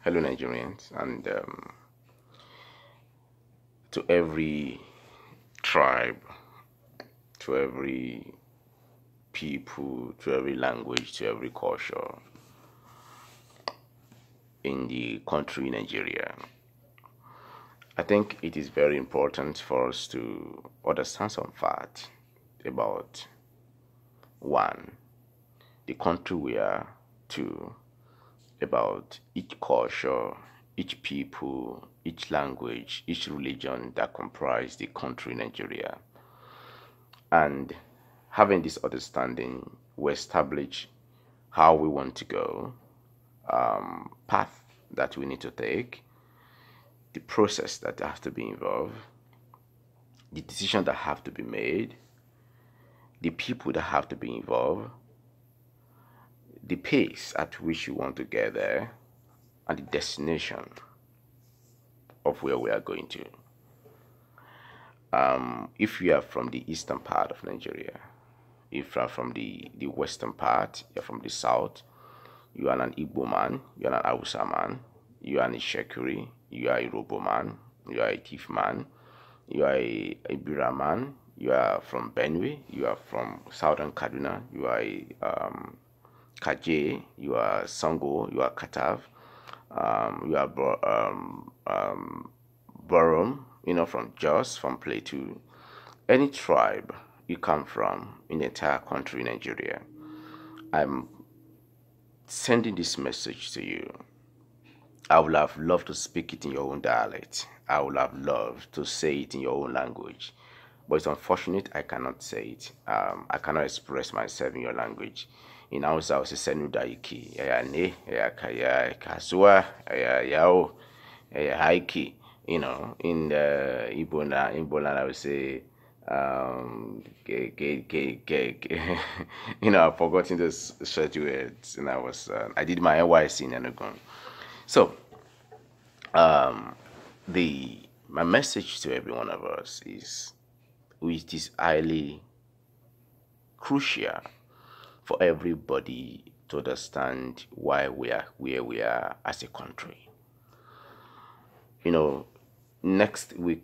Hello, Nigerians, and to every tribe, to every people, to every language, to every culture in the country Nigeria. I think it is very important for us to understand some facts about one, the country we are, two, about each culture, each people, each language, each religion that comprise the country Nigeria. And having this understanding, we establish how we want to go, path that we need to take, the process that has to be involved, the decision that have to be made, the people that have to be involved, the pace at which you want to get there, and the destination of where we are going to. If you are from the eastern part of Nigeria, if you are from the western part, you're from the south, you are an Igbo man, you are an Hausa man, you are a Shekuri, you are a Robo man, you are a Thief man, you are a Bira man, you are from Benue, you are from southern Kaduna, you are a Kaje, you are Sango, you are Katav, you are Borom, from Jos, from Plateau, any tribe you come from in the entire country, Nigeria. I'm sending this message to you. I would have loved to speak it in your own dialect. I would have loved to say it in your own language. But it's unfortunate I cannot say it. I cannot express myself in your language. In Hausa, I will say Senu Daiki, ya ne, ya kaya kasua, ya yao, ya haiki. In Igbo land, I would say, I've forgotten those short words, and I did my NYC in Enugu. So, um, my message to every one of us is, it is highly crucial for everybody to understand why we are where we are as a country. Next week,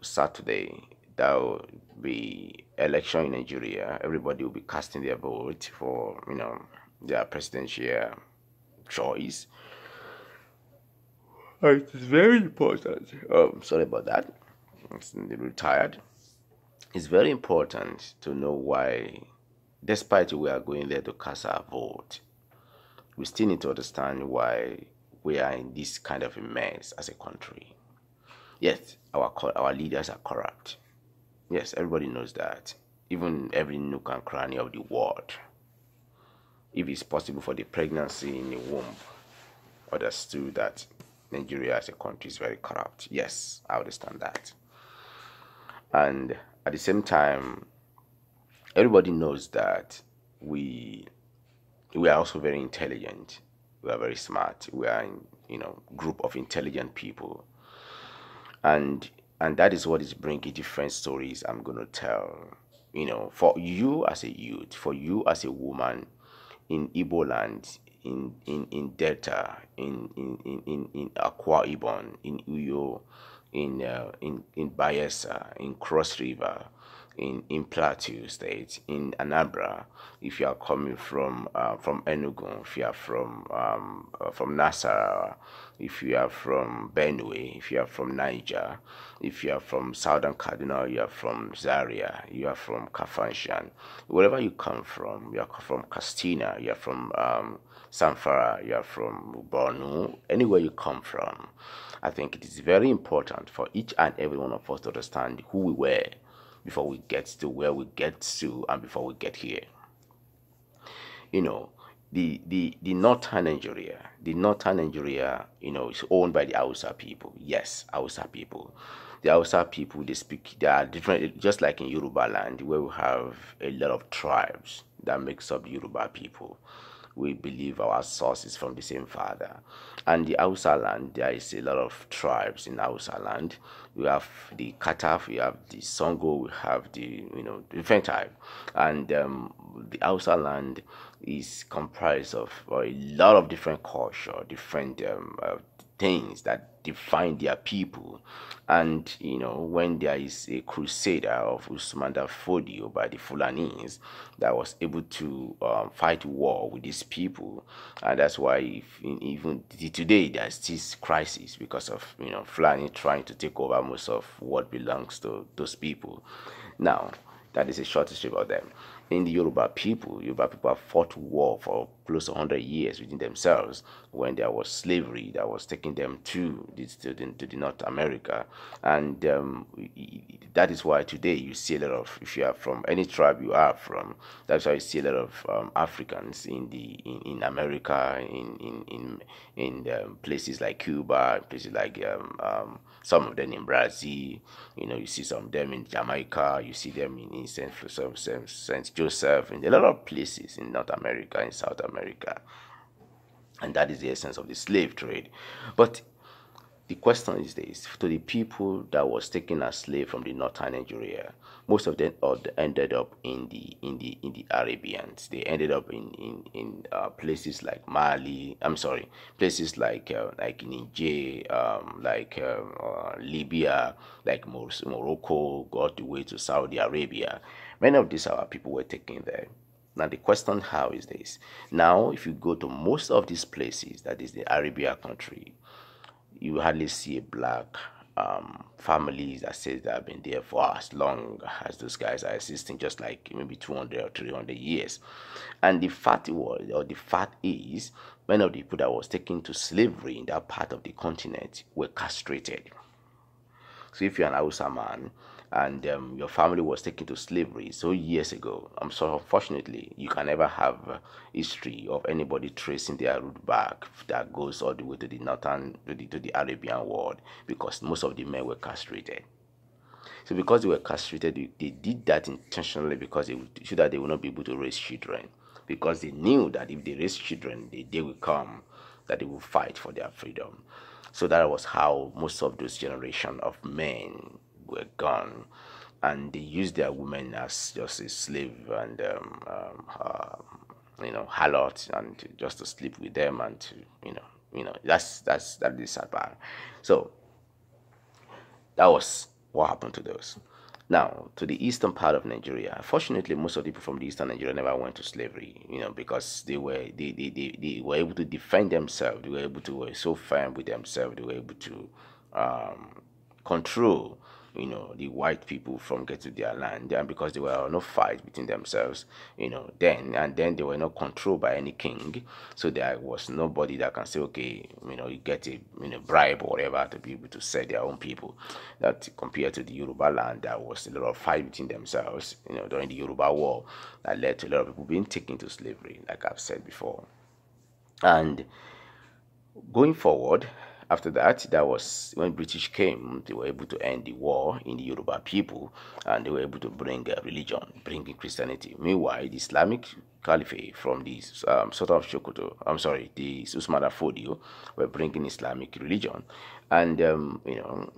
Saturday, there will be election in Nigeria. Everybody will be casting their vote for, their presidential choice. It is very important. Sorry about that. I'm retired. It's very important to know why, despite we are going there to cast our vote, we still need to understand why we are in this kind of a mess as a country. Yes, our leaders are corrupt. Yes, everybody knows that. Even every nook and cranny of the world. If it's possible for the pregnancy in the womb, understood that Nigeria as a country is very corrupt. Yes, I understand that. And at the same time, everybody knows that we are also very intelligent. We are very smart. We are in group of intelligent people, and that is what is bringing different stories I'm going to tell. For you as a youth, for you as a woman in Igbo land, in Delta, in Akwa Ibom, in Uyo, in Bayelsa, in Cross River, in Plateau State, in Anambra, if you are coming from Enugu, if you are from Nasarawa, if you are from Benue, if you are from Niger, if you are from Southern Kaduna, you are from Zaria, you are from Kafanshan, wherever you are from Castina, you are from Samfara, you are from Borno, anywhere you come from, I think it is very important for each and every one of us to understand who we were before we get to where we get to and before we get here. The northern Nigeria, is owned by the Hausa people. Yes, Hausa people. The Hausa people, they are different, just like in Yoruba land, where we have a lot of tribes that makes up Yoruba people. we believe our source is from the same father. And the Hausa land, there is a lot of tribes in Hausa land. We have the Kataf, we have the Songo, we have the different type, and the Hausa land is comprised of a lot of different culture, different things that define their people. And when there is a crusader of Usman da Fodio by the Fulanis that was able to fight war with these people, and that's why even today there's this crisis because of Fulani trying to take over most of what belongs to those people. Now, that is a short history about them. In the Yoruba people have fought war for close to 100 years within themselves when there was slavery that was taking them to the North America. And that is why today you see a lot of, if you are from any tribe you are from, that's why you see a lot of Africans in America, in places like Cuba, places like some of them in Brazil. You see some of them in Jamaica, you see them in Saint Joseph, in a lot of places in North America, in South America. And that is the essence of the slave trade. But the question is this: to the people that was taken as slave from the northern Nigeria, most of them ended up in the Arabians. They ended up in places like Mali. I'm sorry, places like Niger, Libya, like Morocco, got the way to Saudi Arabia. Many of these our people were taken there. Now the question how is this? Now if you go to most of these places, that is the Arabia country, you hardly see a black families that says they have been there for as long as those guys are existing, just like maybe 200 or 300 years. And the fact is, many of the people that was taken to slavery in that part of the continent were castrated. So if you're an Hausa man and your family was taken to slavery so years ago, I'm so unfortunately you can never have history of anybody tracing their root back that goes all the way to the northern to the Arabian world, because most of the men were castrated. So because they were castrated, they did that intentionally because so that they will not be able to raise children, because they knew that if they raise children, the day will come that they will fight for their freedom. So that was how most of those generation of men were gone, and they used their women as just a slave and harlot, and just to sleep with them, and to that is sad part. So that was what happened to those. Now, to the eastern part of Nigeria, fortunately, most of the people from the eastern Nigeria never went to slavery, because they were able to defend themselves. They were so firm with themselves. They were able to control the white people from getting their land, and because there were no fight between themselves, then they were not controlled by any king, so there was nobody that can say, okay, you get a bribe or whatever to be able to sell their own people. That compared to the Yoruba land, there was a lot of fight between themselves, during the Yoruba war, that led to a lot of people being taken to slavery, like I've said before. And going forward, after that was when British came. They were able to end the war in the Yoruba people, and they were able to bring religion, bring in Christianity. Meanwhile, the Islamic Caliphate from the sort of Sokoto, I'm sorry, the Usman Fodio were bringing Islamic religion, and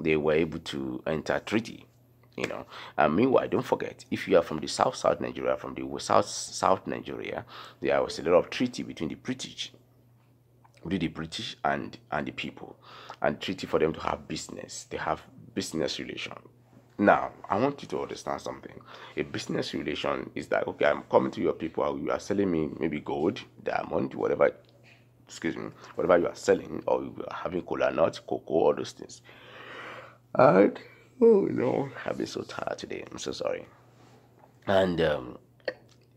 they were able to enter treaty. And meanwhile, don't forget, if you are from the South Nigeria, from the South Nigeria, there was a lot of treaty between the British and the people, and treaty for them to have business. They have business relation. Now, I want you to understand something. A business relation is that, okay, I'm coming to your people, you are selling me maybe gold, diamond, whatever, excuse me, whatever you are selling, or you are having cola nuts, cocoa, all those things. And, oh no, I've been so tired today. I'm so sorry. And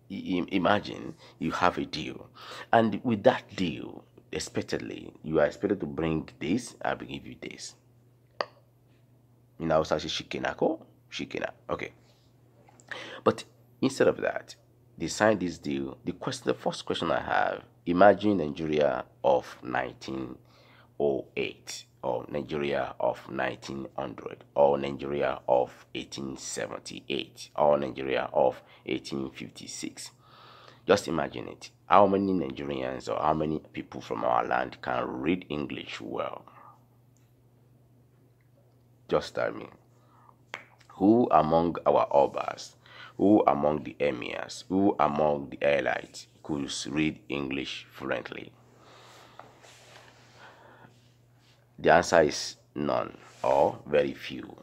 imagine you have a deal, and with that deal, expectedly, you are expected to bring this, I will give you this. Now, such shikina. Okay. But instead of that, they signed this deal. The first question I have: imagine Nigeria of 1908, or Nigeria of 1900, or Nigeria of 1878, or Nigeria of 1856. Just imagine it. How many Nigerians or how many people from our land can read English well? Just tell me. Who among our obas, who among the emirs, who among the elites could read English fluently? The answer is none or very few.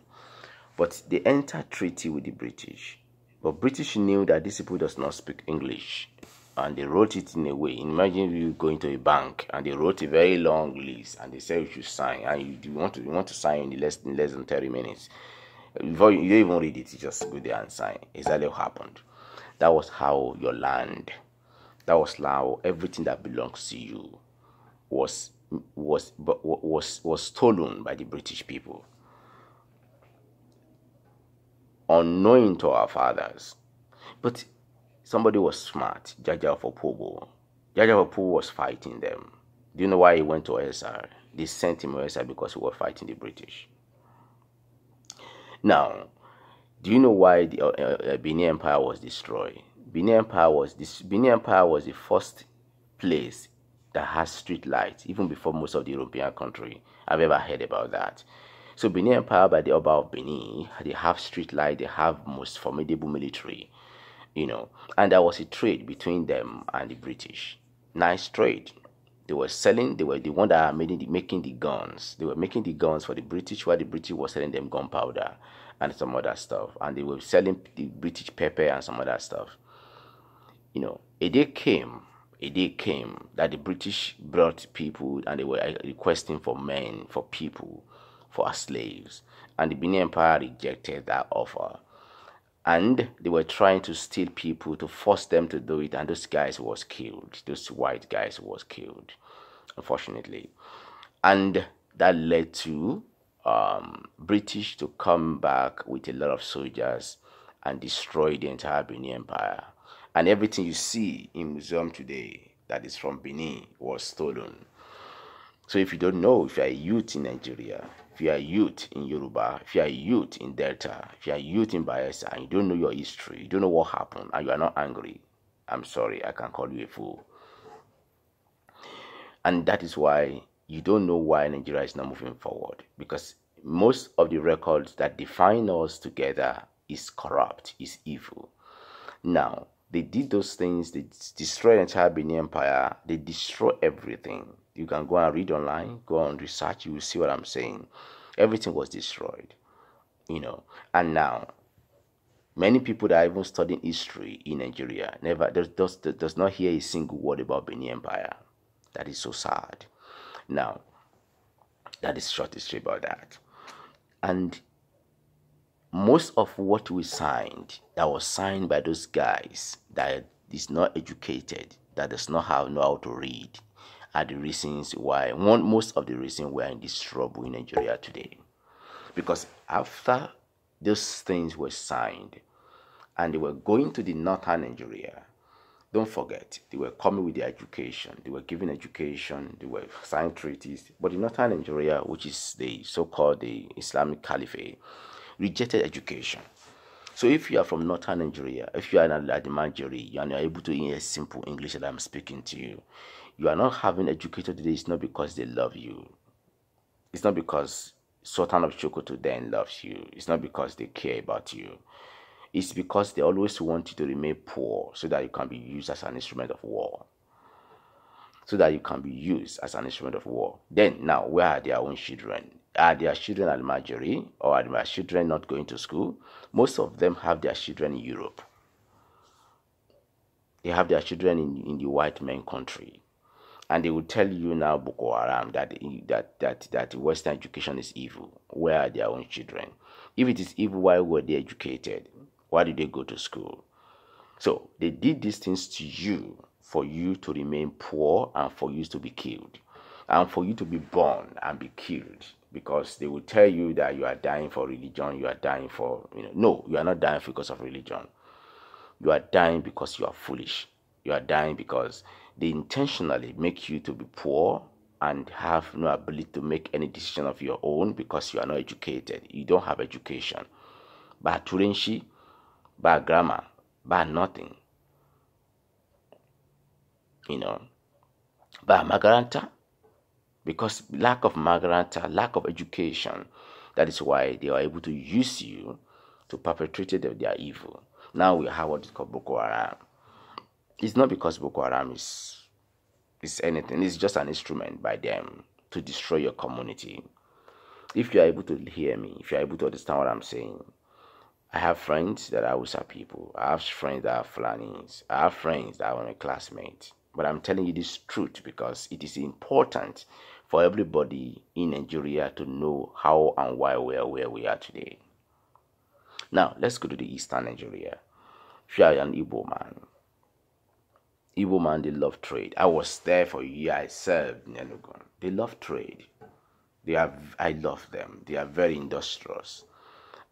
But they entered treaty with the British. But British knew that these people does not speak English, and they wrote it in a way. Imagine you going to a bank and they wrote a very long list and they said you should sign, and you want to sign in less than 30 minutes. Before you don't even read it, you just go there and sign. Exactly what happened. That was how your land, that was how everything that belongs to you was stolen by the British people, unknowing to our fathers. But somebody was smart, Jaja Opobo. Jaja Opobo was fighting them. Do you know why he went to OSR? They sent him to OSR because he was fighting the British. Now, do you know why the Benin Empire was destroyed? Benin Empire was the first place that has street lights, even before most of the European country. I've ever heard about that. So Benin Empire, by the Oba of Benin, they have street light, they have most formidable military, and there was a trade between them and the British. Nice trade. They were the one that are making the guns. They were making the guns for the British, while the British were selling them gunpowder and some other stuff. And they were selling the British pepper and some other stuff. A day came that the British brought people and they were requesting for men, for people, for slaves. And the Benin Empire rejected that offer. And they were trying to steal people to force them to do it, and those guys was killed. Those white guys was killed, unfortunately. And that led to British to come back with a lot of soldiers and destroy the entire Benin Empire. And everything you see in museum today that is from Benin was stolen. So if you don't know, if you are a youth in Nigeria, if you are a youth in Yoruba, if you are a youth in Delta, if you are a youth in Bayelsa, and you don't know your history, you don't know what happened, and you are not angry, I'm sorry, I can call you a fool. And that is why you don't know why Nigeria is not moving forward. Because most of the records that define us together is corrupt, is evil. Now, they did those things, they destroyed the entire Benin Empire, they destroy everything. You can go and read online, go on research, you will see what I'm saying. Everything was destroyed, And now, many people that are even studying history in Nigeria does not hear a single word about Benin Empire. That is so sad. Now, that is short history about that. And most of what we signed, that was signed by those guys that is not educated, that does not know how to read, are the reasons why, most of the reasons we're in this trouble in Nigeria today. Because after those things were signed and they were going to the northern Nigeria, don't forget, they were coming with their education, they were giving education, they were signing treaties. But the northern Nigeria, which is the so-called the Islamic Caliphate, rejected education. So if you are from northern Nigeria, if you are in Alade, you are not able to hear simple English that I'm speaking to you, you are not having educated today. It's not because they love you. It's not because Sultan of Sokoto then loves you. It's not because they care about you. It's because they always want you to remain poor so that you can be used as an instrument of war. So that you can be used as an instrument of war. Then, now, where are their own children? Are their children at Almajiri, or are their children not going to school? Most of them have their children in Europe. They have their children in the white man country. And they will tell you now, Boko Haram, that Western education is evil. Where are their own children? If it is evil, why were they educated? Why did they go to school? So they did these things to you for you to remain poor and for you to be killed. And for you to be born and be killed. Because they will tell you that you are dying for religion, you are dying for, no, you are not dying because of religion. You are dying because you are foolish. You are dying because they intentionally make you to be poor and have no ability to make any decision of your own because you are not educated. You don't have education. Bad turenshi, bad grammar, bad nothing. you know, by Magaranta, because lack of Magaranta, lack of education, that is why they are able to use you to perpetrate their evil. Now we have what is called Boko Haram. It's not because Boko Haram is anything, it's just an instrument by them to destroy your community. If you are able to hear me, if you are able to understand what I'm saying, I have friends that are Hausa people. I have friends that are Fulanis. I have friends that are my classmates. But I'm telling you this truth because it is important for everybody in Nigeria to know how and why we are where we are today. Now, let's go to the Eastern Nigeria. If you are an Igbo man, they love trade. I was there for a year. I served in Enugu. They love trade. I love them. They are very industrious.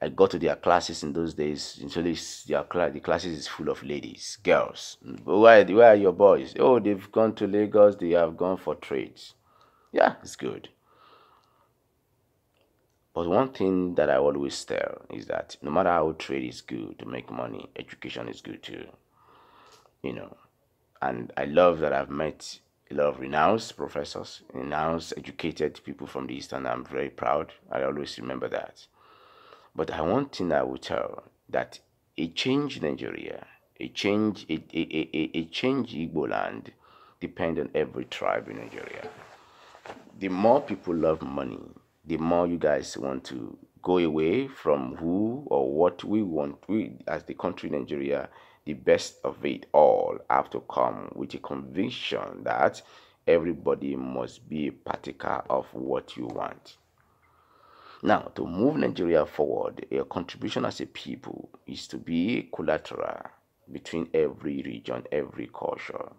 I go to their classes in those days. So the classes is full of ladies, girls. Where are your boys? Oh, they've gone to Lagos. They have gone for trades. Yeah, it's good. But one thing that I always tell is that no matter how trade is good to make money, education is good too. You know, and I love that I've met a lot of renowned professors, renowned educated people from the East, and I'm very proud. I always remember that. But I one thing I will tell that a change Nigeria, a change Igbo land depend on every tribe in Nigeria. The more people love money, the more you guys want to go away from who or what we want. We as the country Nigeria, the best of it all have to come with a conviction that everybody must be a partaker of what you want. Now, to move Nigeria forward, your contribution as a people is to be collateral between every region, every culture.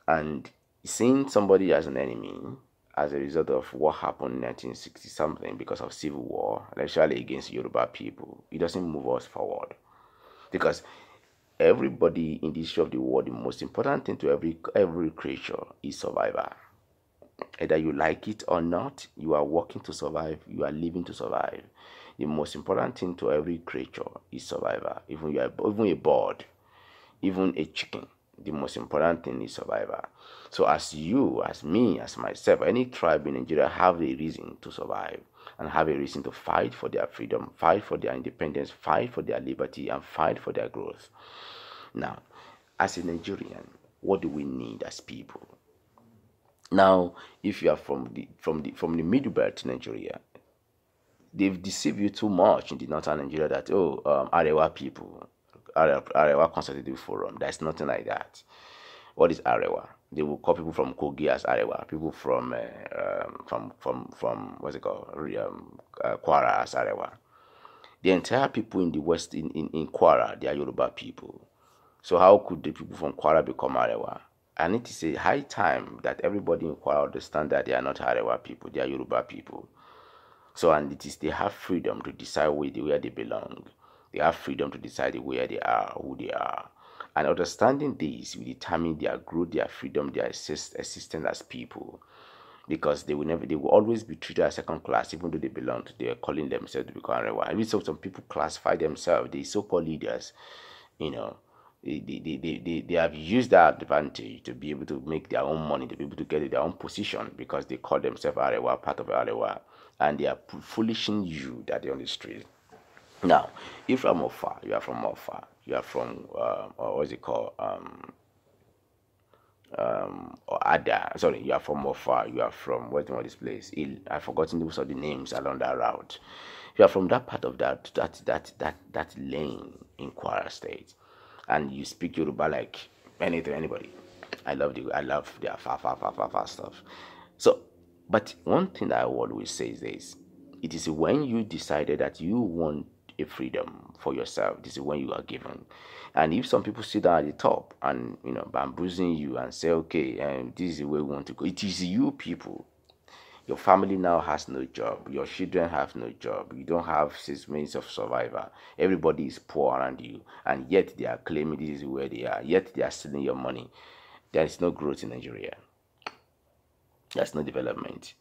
And seeing somebody as an enemy as a result of what happened in 1960 something because of civil war, especially against Yoruba people, it doesn't move us forward. Because everybody in this show of the world, the most important thing to every creature is survival. Either you like it or not, you are working to survive, you are living to survive. The most important thing to every creature is survival. Even a bird, even a chicken, the most important thing is survival. So as you, as me, as myself, any tribe in Nigeria have a reason to survive and have a reason to fight for their freedom, fight for their independence, fight for their liberty, and fight for their growth. Now, as a Nigerian, what do we need as people? Now, if you are from the middle belt Nigeria, they've deceived you too much in the northern Nigeria that Arewa people, Arewa Consultative Forum. There's nothing like that. What is Arewa? They will call people from Kogi as Arewa, people from what's it called, Kwara as Arewa. The entire people in the west in Kwara, they are Yoruba people. So how could the people from Kwara become Arewa? And it is a high time that everybody in Kwara understand that they are not Arewa people, they are Yoruba people. So, and it is they have freedom to decide where they belong. They have freedom to decide where they are, who they are. And understanding this will determine their growth, their freedom, their existence as people. Because they will always be treated as second class, even though they are calling themselves to become Arewa. Even so, some people classify themselves, the so-called leaders, you know, they have used that advantage to be able to make their own money, to be able to get their own position because they call themselves Arewa, part of Arewa, and they are foolishing you that they're on the street. Now, if from Ofa, you are from Ofa, you are from what's it called? Or Ada, sorry, you are from Ofa, you are from what this place? I've forgotten most of the names along that route. You are from that part of that lane in Kwara State, and you speak Yoruba like anybody. I love their far stuff. So, but one thing that I always say is this: it is when you decided that you want a freedom for yourself. This is when you are given. And if some people sit down at the top and bamboozling you and say, okay, and this is the way we want to go, it is you people. Your family now has no job. Your children have no job. You don't have six means of survival. Everybody is poor around you, and yet they are claiming this is where they are. Yet they are stealing your money. There is no growth in Nigeria. There's no development.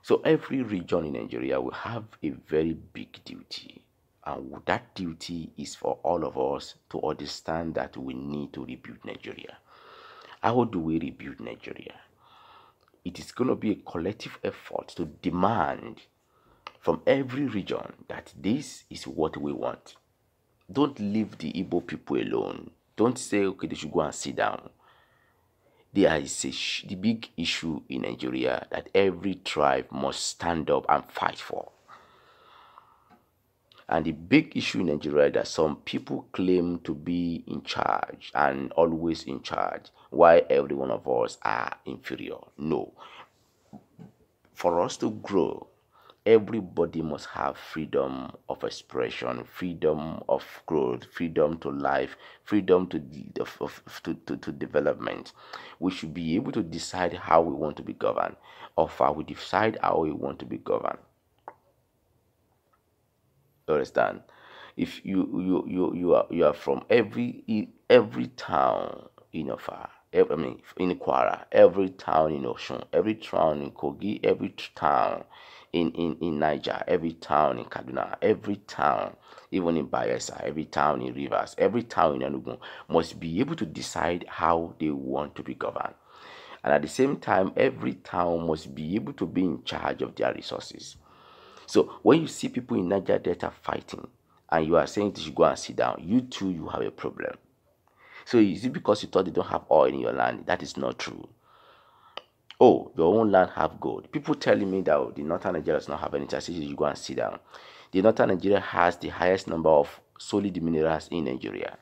So every region in Nigeria will have a very big duty. And that duty is for all of us to understand that we need to rebuild Nigeria. How do we rebuild Nigeria? It is going to be a collective effort to demand from every region that this is what we want. Don't leave the Igbo people alone. Don't say, okay, they should go and sit down. There is the big issue in Nigeria that every tribe must stand up and fight for. And the big issue in Nigeria is that some people claim to be in charge and always in charge, while every one of us are inferior. No. For us to grow, everybody must have freedom of expression, freedom of growth, freedom to life, freedom to development. We should be able to decide how we want to be governed, or how we decide how we want to be governed. You understand? If you are from every town in Ofa, in Kwara, every town in Oshun, every town in Kogi, every town in Niger, every town in Kaduna, every town, even in Bayelsa, every town in Rivers, every town in Enugu must be able to decide how they want to be governed. And at the same time, every town must be able to be in charge of their resources. So when you see people in Niger Delta fighting, and you are saying they should go and sit down, you too, you have a problem. So is it because you thought they don't have oil in your land? That is not true. Oh, your own land have gold. People telling me that the northern Nigeria does not have anything. I say you go and sit down. The northern Nigeria has the highest number of solid minerals in Nigeria.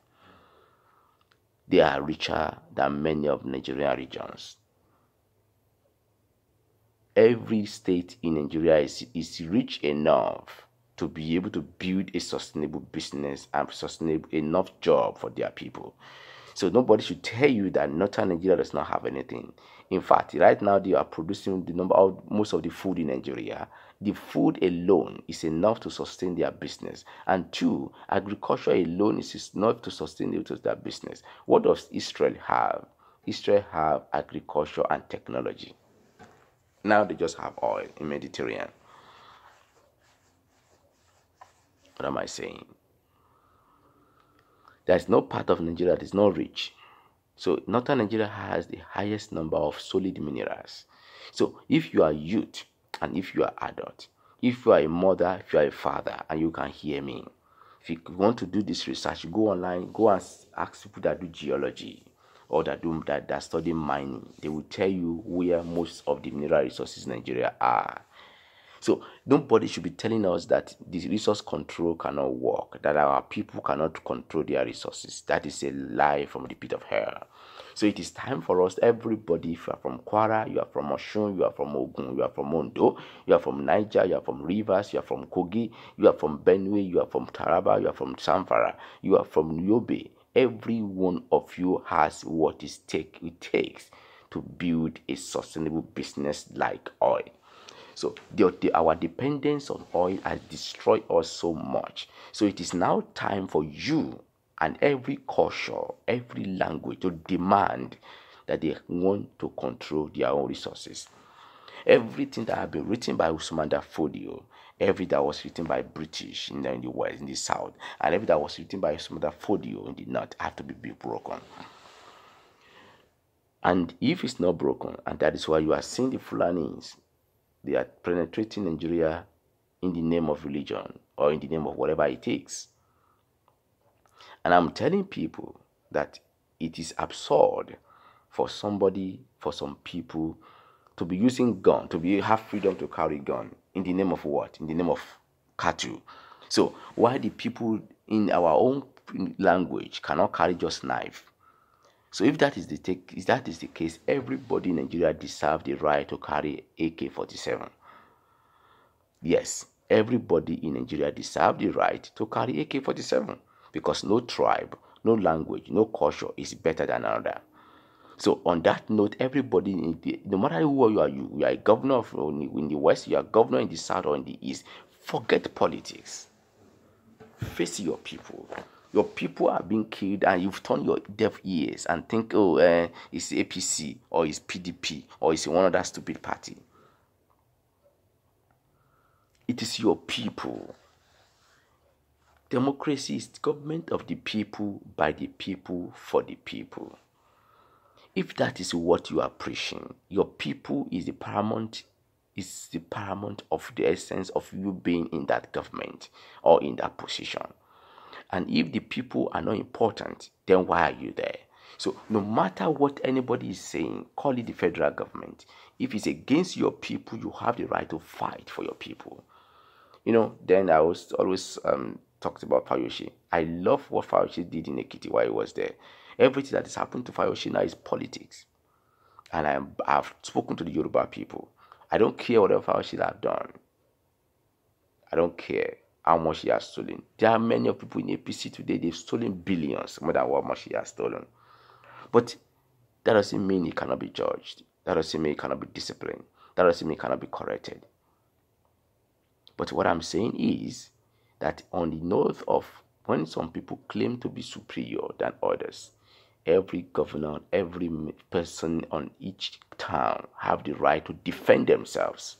They are richer than many of Nigerian regions. Every state in Nigeria is rich enough to be able to build a sustainable business and sustainable enough job for their people. So nobody should tell you that northern Nigeria does not have anything. In fact, right now they are producing most of the food in Nigeria. The food alone is enough to sustain their business. And two, agriculture alone is enough to sustain their business. What does Israel have? Israel have agriculture and technology. Now they just have oil in Mediterranean. What am I saying? There's no part of Nigeria that is not rich. So northern Nigeria has the highest number of solid minerals. So if you are youth and if you are adult, if you are a mother, if you are a father, and you can hear me, if you want to do this research, go online, go and ask people that do geology or that study mining. They will tell you where most of the mineral resources in Nigeria are. So nobody should be telling us that this resource control cannot work, that our people cannot control their resources. That is a lie from the pit of hell. So it is time for us, everybody, if you are from Kwara, you are from Oshun, you are from Ogun, you are from Ondo, you are from Niger, you are from Rivers, you are from Kogi, you are from Benue, you are from Taraba, you are from Zamfara, you are from Yobe. Every one of you has what it takes to build a sustainable business like oil. So our dependence on oil has destroyed us so much. So it is now time for you and every culture, every language to demand that they want to control their own resources. Everything that has been written by Usman Fodio, every that was written by British in the West, in the South, and every that was written by Usman Fodio in the North have to be broken. And if it's not broken, and that is why you are seeing the Fulanis, they are penetrating Nigeria in the name of religion or in the name of whatever it takes. And I'm telling people that it is absurd for some people to be using gun, have freedom to carry gun in the name of what? In the name of cattle. So why the people in our own language cannot carry just knife? So if that is the case, everybody in Nigeria deserves the right to carry AK-47. Yes, everybody in Nigeria deserves the right to carry AK-47 because no tribe, no language, no culture is better than another. So on that note, everybody, no matter who you are a governor in the West, you are a governor in the South or in the East, forget politics. Face your people. Your people are being killed and you've turned your deaf ears and think, it's APC or it's PDP or it's one other stupid party. It is your people. Democracy is the government of the people, by the people, for the people. If that is what you are preaching, your people is the paramount of the essence of you being in that government or in that position. And if the people are not important, then why are you there? So no matter what anybody is saying, call it the federal government. If it's against your people, you have the right to fight for your people. Then I was always talked about Fayoshe. I love what Fayoshe did in Ekiti while he was there. Everything that has happened to Fayoshe now is politics. And I've spoken to the Yoruba people. I don't care whatever Fayoshe have done. I don't care how much he has stolen. There are many of people in APC today, they've stolen billions more than what much he has stolen. But that doesn't mean he cannot be judged. That doesn't mean he cannot be disciplined. That doesn't mean he cannot be corrected. But what I'm saying is that on the note of when some people claim to be superior than others, every governor, every person on each town have the right to defend themselves.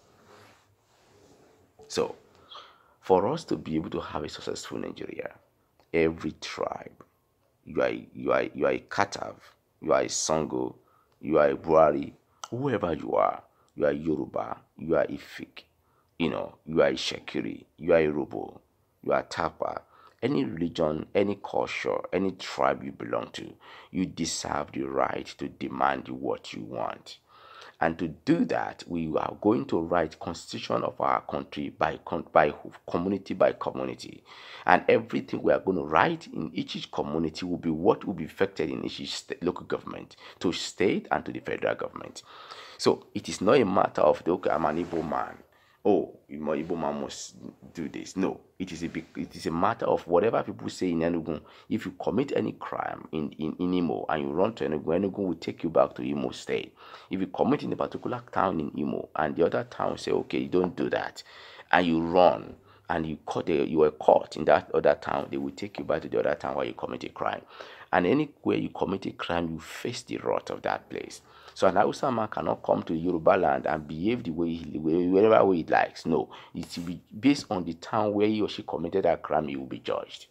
So, for us to be able to have a successful Nigeria, every tribe, you are a Katav, you are a Sango, you are a Buari, whoever you are Yoruba, you are Ifik, you are a Shekiri, you are a Robo, you are Tapa, any religion, any culture, any tribe you belong to, you deserve the right to demand what you want. And to do that, we are going to write constitution of our country by community by community. And everything we are going to write in each community will be what will be affected in each local government, to state and to the federal government. So it is not a matter of, okay, I'm an Igbo man. Oh, Igbo man must do this. No, it is a matter of whatever people say in Enugu. If you commit any crime in Imo and you run to Enugu, Enugu will take you back to Imo State. If you commit in a particular town in Imo and the other town say, okay, you don't do that, and you run and you were caught in that other town, they will take you back to the other town where you commit a crime. And anywhere you commit a crime, you face the wrath of that place. So an Hausa man cannot come to Yoruba land and behave wherever way he likes. No, it will be based on the town where he or she committed that crime, he will be judged.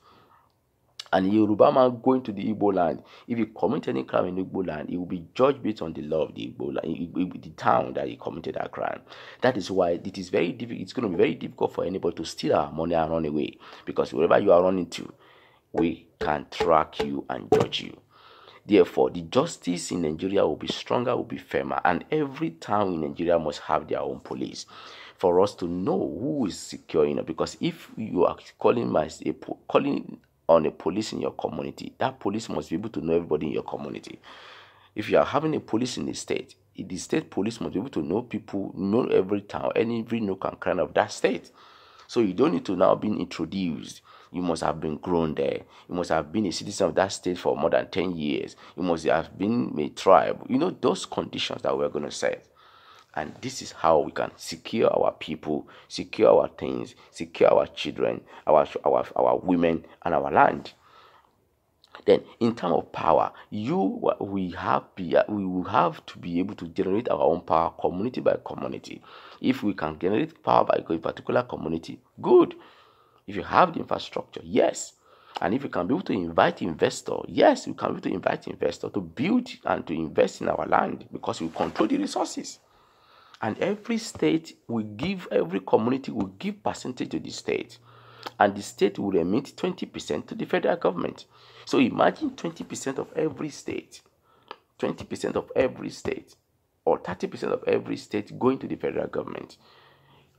And a Yoruba man going to the Igbo land, if he commit any crime in the Igbo land, he will be judged based on the law of the Igbo land, the town that he committed that crime. That is why it is very difficult. It's going to be very difficult for anybody to steal our money and run away, because wherever you are running to, we can track you and judge you. Therefore, the justice in Nigeria will be stronger, will be firmer, and every town in Nigeria must have their own police for us to know who is secure. Because if you are calling on a police in your community, that police must be able to know everybody in your community. If you are having a police in the state police must be able to know people, know every town, every nook and cranny of that state. So you don't need to now be introduced. You must have been grown there. You must have been a citizen of that state for more than 10 years. You must have been a tribe. Those conditions that we're going to set. And this is how we can secure our people, secure our things, secure our children, our women, and our land. Then, in terms of power, we will have to be able to generate our own power, community by community. If we can generate power by a particular community, good. If you have the infrastructure, yes. And if you can be able to invite investors, yes, we can be able to invite investors to build and to invest in our land, because we control the resources. And every community will give percentage to the state. And the state will remit 20% to the federal government. So imagine 20% of every state, 20% of every state, or 30% of every state going to the federal government.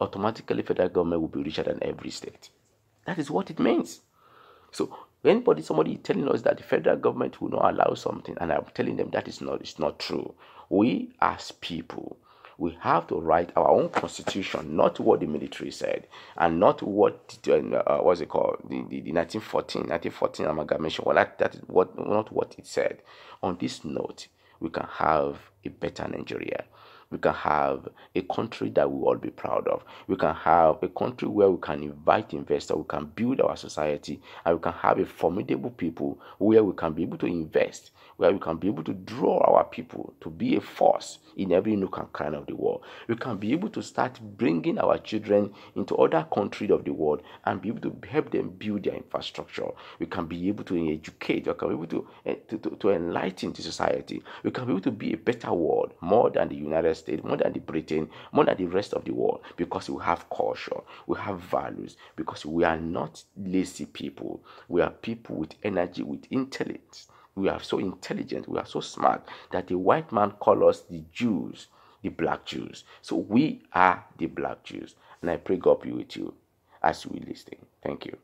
Automatically, federal government will be richer than every state. That is what it means. So somebody telling us that the federal government will not allow something, and I'm telling them that it's not true. We as people, we have to write our own constitution, not what the military said, and not what what's it called, the 1914 amalgamation. Well, that is not what it said. On this note, we can have a better Nigeria. We can have a country that we all be proud of. We can have a country where we can invite investors, we can build our society, and we can have a formidable people where we can be able to invest. where we can be able to draw our people to be a force in every nook and cranny of the world. We can be able to start bringing our children into other countries of the world and be able to help them build their infrastructure. We can be able to educate. We can be able to enlighten the society. We can be able to be a better world, more than the United States, more than the Britain, more than the rest of the world, because we have culture, we have values, because we are not lazy people. We are people with energy, with intellect. We are so intelligent, we are so smart that the white man calls us the Jews, the black Jews. So we are the black Jews. And I pray God be with you as we listen. Thank you.